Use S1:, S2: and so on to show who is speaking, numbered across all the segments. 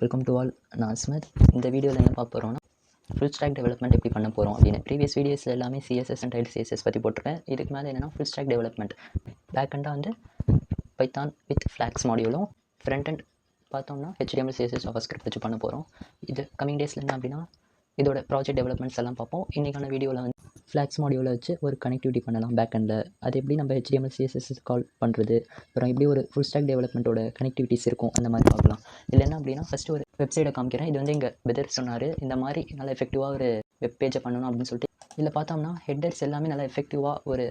S1: Welcome to all. நான் Smith. இந்த வீடியோவில் என்ன பார்க்க போகிறோம்னா ஃபுல் ஸ்டாக் டெவலப்மெண்ட் எப்படி பண்ண போகிறோம் அப்படின்னு. ப்ரீவியஸ் வீடியோஸில் எல்லாமே சிஎஸ்எஸ் அண்ட் டைல் சிஎஸ்எஸ் பற்றி போட்டிருக்கேன். இதுக்கு மேலே என்னென்னா ஃபுல் ஸ்டாக் டெவலப்மெண்ட் பேக்கெண்டாக வந்து பைத்தான் வித் ஃப்ளாக்ஸ் மாடியூலும், ஃப்ரண்ட் அண்ட் பார்த்தோம்னா HTML CSS JavaScript வச்சு பண்ண போகிறோம். இது கமிங் டேஸில் என்ன அப்படின்னா இதோட ப்ராஜெக்ட் டெவலப்மெண்ட்ஸ் எல்லாம் பார்ப்போம். இன்றைக்கான வீடியோவில் வந்து ஃப்ளாக்ஸ் மாடியூலை வச்சு ஒரு கனெக்டிவிட்டி பண்ணலாம் பேக்கெண்டில். அது எப்படி நம்ம HTML CSS கால் பண்ணுறது, அப்புறம் எப்படி ஒரு ஃபுல் ஸ்டாக் டெவலப்மெண்ட்டோட கனெக்டிவிட்டிஸ் இருக்கும் அந்த மாதிரி பார்க்கலாம். இதில் என்ன அப்படின்னா ஃபஸ்ட்டு ஒரு வெப்சைட்டை காமிக்கிறேன். இது வந்து எங்கள் வெதர் சொன்னார், இந்த மாதிரி நல்லா எஃபெக்டிவாக ஒரு வெப் பேஜை பண்ணணும் அப்படின்னு சொல்லிட்டு. இதில் பார்த்தோம்னா ஹெட்டர்ஸ் எல்லாமே நல்லா எஃபெக்டிவாக ஒரு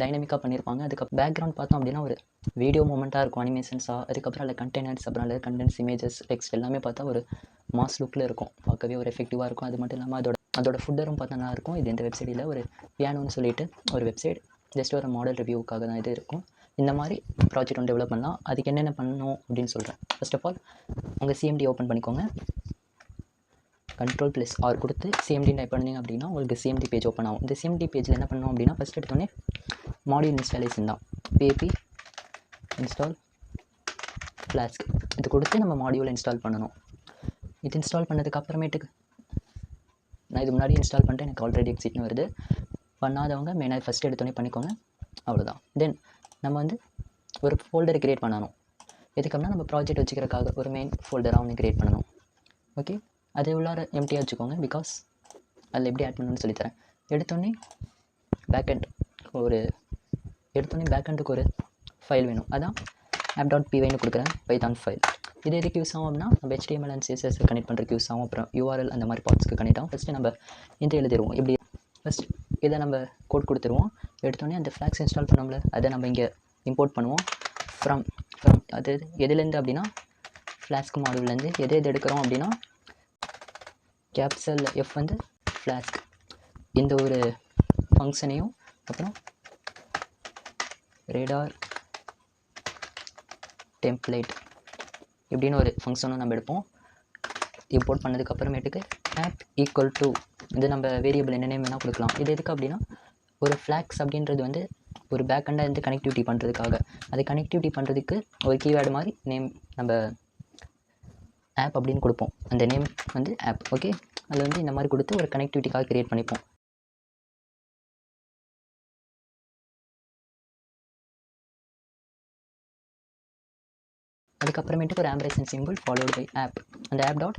S1: டைனமிக்காக பண்ணியிருப்பாங்க. அதுக்கப்புறம் பேக்ரவுண்ட் பார்த்தோம் அப்படின்னா ஒரு வீடியோ மூமெண்ட்டாக இருக்கும், அனிமேஷன்ஸாக. அதுக்கப்புறம் அதில் கண்டெய்னர்ஸ், அப்புறம் அதில் கண்டென்ட்ஸ், இமேஜஸ், டெக்ஸ்ட் எல்லாமே பார்த்தா ஒரு மாஸ் லுக்கில் இருக்கும், பார்க்கவே ஒரு எஃபெக்டிவாக இருக்கும். அது மட்டும் இல்லாமல் அதோட ஃபுட்டரும் பார்த்தா நல்லா இருக்கும். இது இந்த வெப்சைட்டில் ஒரு பியானோன்னு சொல்லிட்டு ஒரு வெப்சைட், ஜஸ்ட் ஒரு மாடல் ரிவ்யூக்காக தான் இது இருக்கும். இந்த மாதிரி ப்ராஜெக்ட் ஒன்று டெவலப் பண்ணலாம். அதுக்கு என்னென்ன பண்ணணும் அப்படின்னு சொல்கிறேன். ஃபர்ஸ்ட் ஆஃப் ஆல் உங்கள் CMD ஓப்பன் பண்ணிக்கோங்க. Ctrl+R கொடுத்து CMD டைப் பண்ணிங்க அப்படின்னா உங்களுக்கு CMD பேஜ் ஓப்பன் ஆகும். இந்த CMD பேஜில் என்ன பண்ணணும் அப்படின்னா ஃபஸ்ட் எடுத்தோடனே மாடியூல் இன்ஸ்டாலேஷன் தான். PAP இன்ஸ்டால் ஃப்ளாஸ்க் இது கொடுத்து நம்ம மாடியூல் இன்ஸ்டால் பண்ணணும். இது இன்ஸ்டால் பண்ணதுக்கு அப்புறமேட்டுக்கு நான் இது முன்னாடி இன்ஸ்டால் பண்ணிட்டு எனக்கு ஆல்ரெடி எக்ஸிட்னு வருது. பண்ணாதவங்க மெயினாக ஃபஸ்ட்டு எடுத்தோடனே பண்ணிக்கோங்க, அவ்வளோதான். தென் நம்ம வந்து ஒரு ஃபோல்டர் க்ரியேட் பண்ணணும். எதுக்குன்னா நம்ம ப்ராஜெக்ட் வச்சுக்கிறதுக்காக ஒரு மெயின் ஃபோல்டராக ஒன்று க்ரியேட் பண்ணணும். ஓகே, அதை உள்ளார எம்டியாக வச்சுக்கோங்க, பிகாஸ் அதில் எப்படி ஆட் பண்ணணும்னு சொல்லித்தரேன். எடுத்தோடனே பேக்கெண்டுக்கு ஒரு ஃபைல் வேணும். அதான் app.pyன்னு கொடுக்குறேன், பைத்தான் ஃபைல். இது எதுக்கு யூஸ் ஆகும் அப்படின்னா நம்ம HTML அண்ட் CSS கனெக்ட் பண்ணுறதுக்கு யூஸ் ஆகும். அப்புறம் URL அந்த மாதிரி பார்ட்ஸ்க்கு கனெக்ட் ஆகும். ஃபஸ்ட்டு நம்ம இந்த எழுதிடுவோம். இப்படி ஃபஸ்ட் இதை நம்ம கோட் கொடுத்துருவோம். எடுத்தோடனே அந்த ஃப்ளாக்ஸ் இன்ஸ்டால் பண்ணோம்ல, அதை நம்ம இங்கே இம்போர்ட் பண்ணுவோம். ஃப்ரம் அது எதுலேருந்து அப்படின்னா ஃப்ளாஸ்க் மாடியூல்லேருந்து எது எடுக்கிறோம் அப்படின்னா கேப்சல் F வந்து ஃப்ளாஸ்க் இந்த ஒரு ஃபங்க்ஷனையும், அப்புறம் ரேடார் டெம்ப்ளேட் இப்படின்னு ஒரு ஃபங்க்ஷனும் நம்ம எடுப்போம். இம்போர்ட் பண்ணதுக்கப்புறமேட்டுக்கு ஆப் ஈக்குவல் டு இது நம்ம வேரியபிள் என்ன நேம் வேணால் கொடுக்கலாம். இது எதுக்கு அப்படின்னா ஒரு ஃப்ளாக்ஸ் அப்படின்றது வந்து ஒரு பேக்கெண்டாக இருந்து கனெக்டிவிட்டி பண்ணுறதுக்காக. அது கனெக்டிவிட்டி பண்ணுறதுக்கு ஒரு கீவேர்டு மாதிரி நேம் நம்ம ஆப் அப்படின்னு கொடுப்போம். அந்த நேம் வந்து ஆப். ஓகே, அதில் வந்து இந்த மாதிரி கொடுத்து ஒரு கனெக்டிவிட்டிக்காக க்ரியேட் பண்ணிப்போம். அதுக்கப்புறமேட்டுக்கு ஒரு ஆம்பரேஷன் சிம்பிள் ஃபாலோட் பை ஆப். அந்த ஆப் டாட்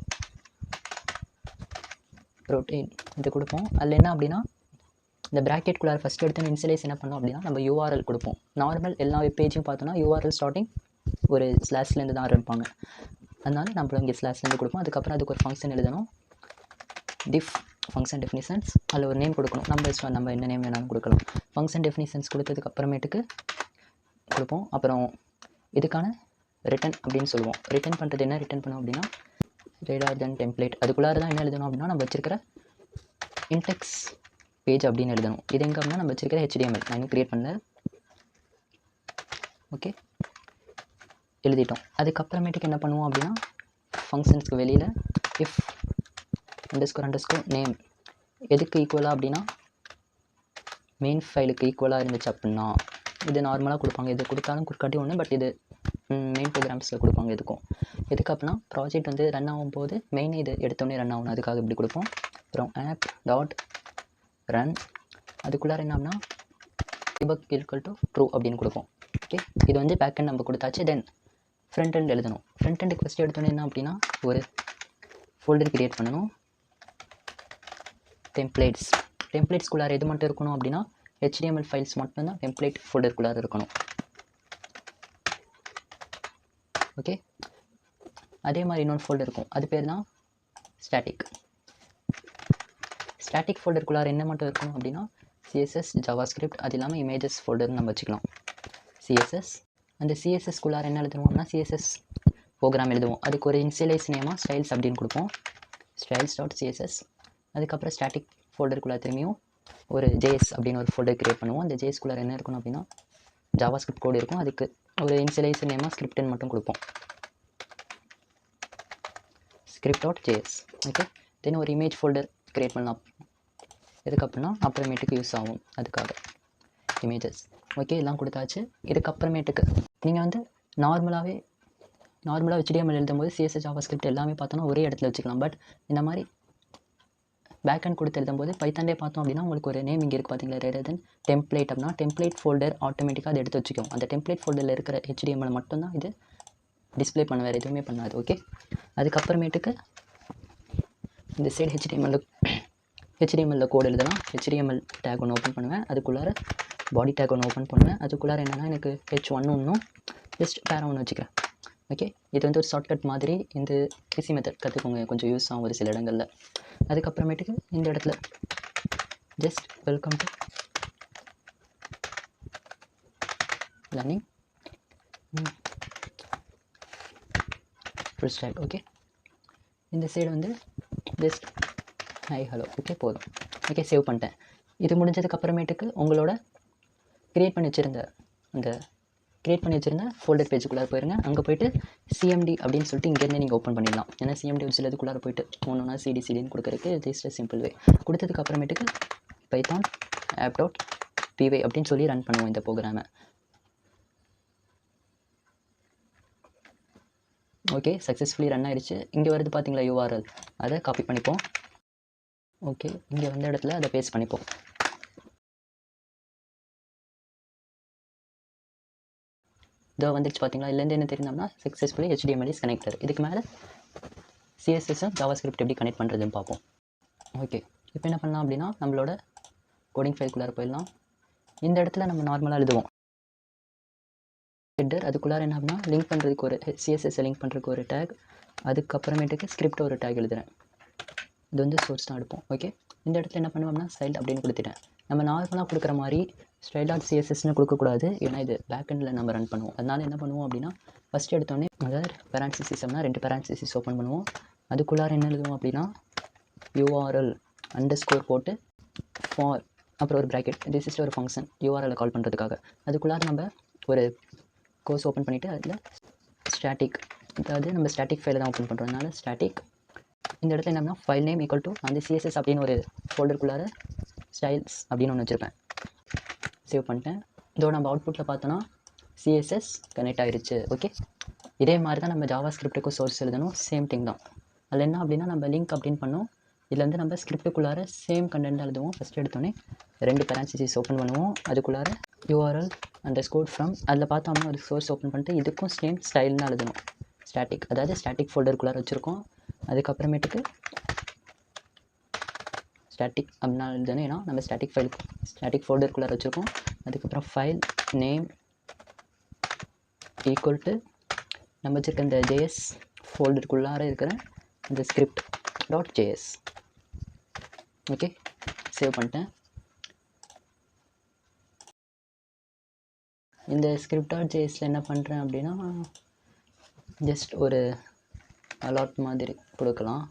S1: ரொட்டேட் இது கொடுப்போம். அதில் என்ன அப்படின்னா இந்த ப்ராக்கெட்குள்ளார ஃபஸ்ட் எடுத்து இன்சியலைஸ் என்ன பண்ணோம் அப்படின்னா நம்ம URL கொடுப்போம். நார்மல் எல்லா வெப் பேஜையும் பார்த்தோன்னா URL ஸ்டார்டிங் ஒரு ஸ்லாஷ்லேருந்து தான் ஆரம்பிப்பாங்க. அதனால நம்ம இங்கே ஸ்லாஷ்லேருந்து கொடுப்போம். அதுக்கப்புறம் அதுக்கு ஒரு ஃபங்க்ஷன் எழுதணும், டிஃப் ஃபங்க்ஷன் டெஃபினிஷன்ஸ். அதில் ஒரு நேம் கொடுக்கணும், நம்ம என்ன நேம் வேணாலும் கொடுக்கலாம். ஃபங்க்ஷன் டெஃபினிஷன்ஸ் கொடுத்ததுக்கு அப்புறமேட்டுக்கு கொடுப்போம். அப்புறம் இதுக்கான ரிட்டன் அப்படின்னு சொல்லுவோம். ரிட்டன் பண்ணுறது என்ன ரிட்டன் பண்ணோம் அப்படின்னா ரேடார் தென் டெம்ப்ளேட். அதுக்குள்ளார தான் என்ன எழுதணும் அப்படின்னா நம்ம வச்சிருக்கிற இன்டெக்ஸ் பேஜ் அப்படின்னு எழுதணும். இது எங்கே அப்படின்னா நம்ம வச்சிருக்கிற HTML நான் இன்னும் க்ரியேட் பண்ணல. ஓகே, எழுதிட்டோம். அதுக்கப்புறமேட்டுக்கு என்ன பண்ணுவோம் அப்படின்னா ஃபங்க்ஷன்ஸ்க்கு வெளியில் இஃப் __ நேம் எதுக்கு ஈக்குவலாக அப்படின்னா மெயின் ஃபைலுக்கு ஈக்குவலாக இருந்துச்சு அப்படின்னா இது நார்மலாக கொடுப்பாங்க. இது கொடுத்தாலும் கொடுக்காட்டி ஒன்று, பட் இது மெயின் ப்ரோக்ராம்ஸில் கொடுப்பாங்க. எதுக்கு அப்படின்னா ப்ராஜெக்ட் வந்து ரன் ஆகும்போது மெயின் இது எடுத்தோடனே ரன் ஆகணும், அதுக்காக இப்படி கொடுப்போம். அப்புறம் ஆப் டாட் ரன் அதுக்குள்ளார என்ன அப்படின்னா debug equal to true அப்படின்னு கொடுப்போம். ஓகே, இது வந்து பேக்கெண்ட் நம்ம கொடுத்தாச்சு. தென் ஃப்ரண்ட் எண்ட் எழுதணும். ஃப்ரண்ட் எண்டுக்கு ஃபஸ்ட்டு எடுத்தோன்னே என்ன அப்படின்னா ஒரு ஃபோல்டர் க்ரியேட் பண்ணணும். டெம்ப்ளேட்ஸ்குள்ளார எது மட்டும் இருக்கணும் அப்படின்னா HTML ஃபைல்ஸ் மட்டும்தான் டெம்ப்ளேட் ஃபோல்டருக்குள்ளார இருக்கணும். ஓகே, அதே மாதிரி இன்னொரு ஃபோல்டர் இருக்கும், அது பேர் தான் ஸ்டாட்டிக் ஃபோல்டருக்குள்ளார என்ன மட்டும் இருக்கணும் அப்படின்னா CSS JavaScript, அது இல்லாமல் இமேஜஸ் ஃபோல்டர்னு நம்ம வச்சுக்கலாம். CSS அந்த CSSக்குள்ளார என்ன எழுதுவோம் அப்படின்னா CSS ப்ரோக்ராம் எழுதுவோம். அதுக்கு ஒரு இன்சியலைஸ் நேமாக ஸ்டைல்ஸ் அப்படின்னு கொடுப்போம், styles.css. அதுக்கப்புறம் ஸ்டாட்டிக் ஃபோல்டருக்குள்ளார திரும்பியும் ஒரு JS அப்படின்னு ஒரு ஃபோல்டர் க்ரியேட் பண்ணுவோம். அந்த JSக்குள்ளார என்ன இருக்கணும் அப்படின்னா JavaScript கோடு இருக்கும். அதுக்கு ஒரு இன்சியலைஸ் நேமாக ஸ்கிரிப்ட்னு மட்டும் கொடுப்போம், script.js. ஓகே, தென் ஒரு இமேஜ் ஃபோல்டர் க்ரியேட் பண்ணலாம். எதுக்கு அப்படின்னா அப்புறமேட்டுக்கு யூஸ் ஆகும், அதுக்காக இமேஜஸ். ஓகே, எல்லாம் கொடுத்தாச்சு. இதுக்கப்புறமேட்டுக்கு நீங்கள் வந்து நார்மலாகவே நார்மலாக HTML எழுதும்போது CSS JavaScript எல்லாமே பார்த்தோன்னா ஒரே இடத்துல வச்சுக்கலாம். பட் இந்த மாதிரி பேக்அண்ட் கொடுத்து எழுதும்போது பைத்தான்லேயே பார்த்தோம் அப்படின்னா உங்களுக்கு ஒரு நேம் இங்கே இருக்குது பார்த்தீங்களா, ரேதர் தென் டெம்ப்ளேட் அப்படின்னா டெம்ப்ளேட் ஃபோல்டர் ஆட்டோமேட்டிக்காக அதை எடுத்து வச்சுக்கும். அந்த டெம்ப்ளேட் ஃபோல்டரில் இருக்கிற HTML மட்டும்தான் இது டிஸ்பிளே பண்ண, வேறு எதுவுமே பண்ணாது. ஓகே, அதுக்கப்புறமேட்டுக்கு இந்த சைடு HTML கோட் எழுதலாம். HTML டேக் ஒன்று ஓப்பன் பண்ணுவேன், அதுக்குள்ளார பாடி டேக் ஒன்று ஓப்பன் பண்ணுவேன். அதுக்குள்ளார என்னென்னா எனக்கு H1 ஒன்றும் ஜஸ்ட் பேரா ஒன்று வச்சுக்கிறேன். ஓகே, இது வந்து ஒரு ஷார்ட்கட் மாதிரி. இந்த ஈஸி மெத்தட் கற்றுக்கோங்க, கொஞ்சம் யூஸ் ஆகும் ஒரு சில இடங்களில். அதுக்கப்புறமேட்டுக்கு இந்த இடத்துல just welcome to learning full stack. Okay, இந்த சைடு வந்து ஜஸ்ட் ஹை ஹலோ. ஓகே, போதும். ஓகே, சேவ் பண்ணிட்டேன். இது முடிஞ்சதுக்கப்புறமேட்டுக்கு உங்களோட க்ரியேட் பண்ணி வச்சுருந்த ஃபோல்டர் பேஜுக்குள்ளார போயிருங்க. அங்கே போய்ட்டு CMD அப்படின்னு சொல்லிட்டு இங்கேருந்து நீங்கள் ஓப்பன் பண்ணிடலாம். ஏன்னா CMD வச்சுள்ளதுக்குள்ளார போய்ட்டு ஒன்றுனா சிடின்னு கொடுக்குறதுக்கு ஜஸ்ட் சிம்பிள் வே. கொடுத்ததுக்கப்புறமேட்டுக்கு பைத்தான் app.py அப்படின்னு சொல்லி ரன் பண்ணுவோம் இந்த ப்ரோக்ராமை. ஓகே, சக்ஸஸ்ஃபுல்லி ரன் ஆயிடுச்சு. இங்கே வருது பார்த்தீங்களா URL, அதை காப்பி பண்ணிப்போம். ஓகே, இங்கே வந்த இடத்துல அதை பேஸ்ட் பண்ணிப்போம். இதோ வந்துடுச்சு பார்த்தீங்களா. இதுலேருந்து என்ன தெரிஞ்சோம்னா சக்ஸஸ்ஃபுல்லி HTML இஸ் கனெக்டட். இதுக்கு மேலே CSS JavaScript எப்படி கனெக்ட் பண்ணுறதுன்னு பார்ப்போம். ஓகே, இப்போ என்ன பண்ணலாம் அப்படின்னா நம்மளோட கோடிங் ஃபைல்குள்ளார போயிடலாம். இந்த இடத்துல நம்ம நார்மலாக எழுதுவோம் ஹெட்டர். அதுக்குள்ளார என்ன அப்படின்னா லிங்க் பண்ணுறதுக்கு ஒரு CSS லிங்க் பண்ணுறதுக்கு ஒரு டேக், அதுக்கப்புறமேட்டுக்கு ஸ்கிரிப்ட் ஒரு டேக் எழுதுகிறேன். இது வந்து சோர்ஸ் தான் எடுப்போம். ஓகே, இந்த இடத்துல என்ன பண்ணுவோம்னா ஸ்டைல் அப்படின்னு கொடுத்துட்டேன். நம்ம நார்மலாக கொடுக்குற மாதிரி style.cssன்னு கொடுக்கக்கூடாது, ஏன்னா இது பேக்கெண்டில் நம்ம ரன் பண்ணுவோம். அதனால் என்ன பண்ணுவோம் அப்படின்னா ஃபஸ்ட் எடுத்தோடனே அதாவது பேரான்சிசிஸ் அப்படின்னா 2 பேரான்சிசிஸ் ஓப்பன் பண்ணுவோம். அதுக்குள்ளார என்ன எழுதுவோம் அப்படின்னா URL _ போட்டு ஃபார் அப்புறம் ஒரு ப்ராக்கெட். திஸ் இஸ் ஒரு ஃபங்க்ஷன் URL கால் பண்ணுறதுக்காக. அதுக்குள்ளார நம்ம ஒரு கோர்ஸ் ஓப்பன் பண்ணிவிட்டு அதில் ஸ்டாட்டிக், அதாவது நம்ம ஸ்டாட்டிக் ஃபைலை தான் ஓப்பன் பண்ணுறோம். அதனால் ஸ்டாட்டிக். இந்த இடத்துல என்னன்னா ஃபைல் நேம் ஈக்குவல் டு அந்த CSS அப்படின்னு ஒரு ஃபோல்டருக்குள்ளார ஸ்டைல்ஸ் அப்படின்னு ஒன்று வச்சுருப்பேன். சேவ் பண்ணிட்டேன். இதோட நம்ம அவுட்புட்டில் பார்த்தோன்னா CSS கனெக்ட் ஆகிடுச்சு. ஓகே, இதே மாதிரி தான் நம்ம JavaScriptக்கும் சோர்ஸ் எழுதணும். சேம் திங் தான். அதில் என்ன அப்படின்னா நம்ம லிங்க் அப்படின்னு பண்ணோம். இதில் வந்து நம்ம ஸ்கிரிப்டுக்குள்ளார சேம் கண்டென்ட் எழுதுவோம். ஃபஸ்ட் எடுத்தோடனே 2 பேரான்சிசிஸ் ஓப்பன் பண்ணுவோம். அதுக்குள்ளார URL _ ஃப்ரம் அதில் பார்த்தோம்னா ஒரு சோர்ஸ் ஓப்பன் பண்ணிட்டு இதுக்கும் சேம் ஸ்டைல் தான் எழுதணும். ஸ்டாட்டிக், அதாவது ஸ்டாட்டிக் ஃபோல்டருக்குள்ளார வச்சுருக்கோம். அதுக்கப்புறமேட்டுக்கு ஸ்டாட்டிக் அப்படின்னா எழுதணும், ஏன்னா நம்ம ஸ்டாட்டிக் ஃபோல்டருக்குள்ளார வச்சுருக்கோம். அதுக்கப்புறம் ஃபைல் நேம் ஈக்குவல் டு நம்ம வச்சுருக்க இந்த JS ஃபோல்டருக்குள்ளார இருக்கிற இந்த script.js. ஓகே, சேவ் பண்ணிட்டேன். இந்த script.jsல என்ன பண்ணுறேன் அப்படின்னா ஜஸ்ட் ஒரு அலாட் மாதிரி கொடுக்கலாம்.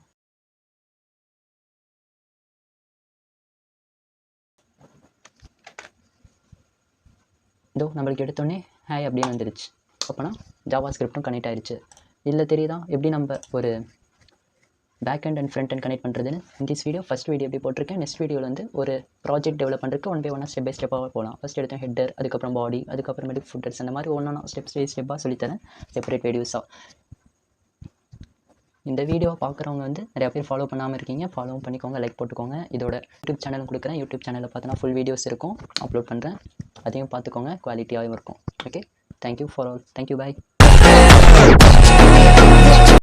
S1: இதோ நம்மளுக்கு எடுத்தோடனே ஹாய் அப்படின்னு வந்துடுச்சு. அப்போனா JavaScriptடும் கனெக்ட் ஆகிடுச்சு. இதில் தெரியுதா எப்படி நம்ம ஒரு பேக் அண்ட் ஃப்ரண்ட் கனெக்ட் பண்ணுறதுன்னு. இந்த வீடியோ ஃபஸ்ட் வீடியோ எப்படி போட்டிருக்கேன். நெக்ஸ்ட் வீடியோவில் வந்து ஒரு ப்ராஜெக்ட் டெவலப் பண்ணுறதுக்கு 1 by 1 ஸ்டெப் பை ஸ்டெப்பாக போகலாம். ஃபஸ்ட் எடுத்தோம் ஹெட்டர், அதுக்கப்புறம் பாடி, அதுக்கப்புறமேட்டு ஃபுட்டர்ஸ், அந்த மாதிரி ஒன்றா ஸ்டெப்பாக சொல்லித்தரேன் செப்பரேட் வீடியோஸாக. இந்த வீடியோவை பார்க்குறவங்க வந்து நிறையா பேர் ஃபாலோ பண்ணாமல் இருக்கீங்க, ஃபாலோவும் பண்ணிக்கோங்க, லைக் போட்டுக்கோங்க. இதோட யூடியூப் சேனலும் கொடுக்குறேன். யூடியூப் சேனலில் பார்த்தோன்னா ஃபுல் வீடியோஸ் இருக்கும், அப்லோட் பண்ணுறேன். அதையும் பார்த்துக்கோங்க, குவாலிட்டியாகவும் இருக்கும். Okay, thank you for all. Thank you, bye.